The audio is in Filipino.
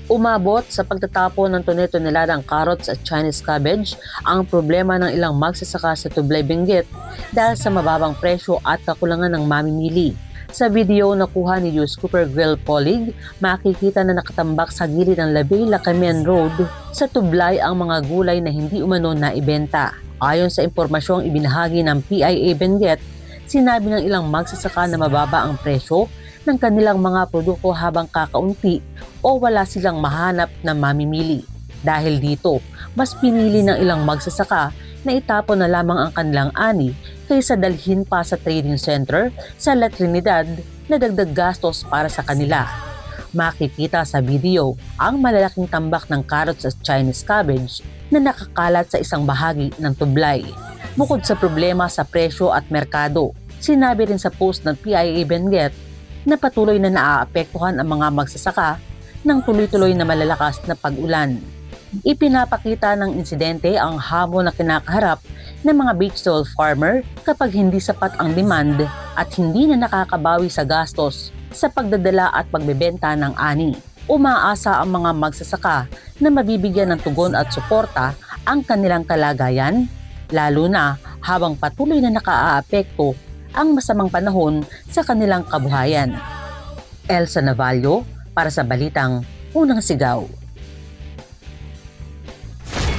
Umabot sa pagtatapon ng tone-toneladang carrots at Chinese cabbage ang problema ng ilang magsasaka sa Tublay, Benguet dahil sa mababang presyo at kakulangan ng mamimili. Sa video na kuha ni News Cooper Grill Polig, makikita na nakatambak sa gilid ng Labey Lacamian Road sa Tublay ang mga gulay na hindi umano na ibenta. Ayon sa impormasyong ibinahagi ng PIA Benguet, sinabi ng ilang magsasaka na mababa ang presyo ng kanilang mga produkto habang kakaunti o wala silang mahanap na mamimili. Dahil dito, mas pinili ng ilang magsasaka na itapon na lamang ang kanilang ani kaysa dalhin pa sa trading center sa La Trinidad na dagdag gastos para sa kanila. Makikita sa video ang malalaking tambak ng carrots at Chinese cabbage na nakakalat sa isang bahagi ng Tublay. Bukod sa problema sa presyo at merkado, sinabi rin sa post ng PIA Benguet na patuloy na naaapektuhan ang mga magsasaka ng tuloy-tuloy na malalakas na pag-ulan. Ipinapakita ng insidente ang hamon na kinakaharap ng mga vegetable farmer kapag hindi sapat ang demand at hindi na nakakabawi sa gastos sa pagdadala at pagbebenta ng ani. Umaasa ang mga magsasaka na mabibigyan ng tugon at suporta ang kanilang kalagayan, lalo na habang patuloy na nakaaapekto ang masamang panahon sa kanilang kabuhayan. Elsa Navallo para sa Balitang Unang Sigaw.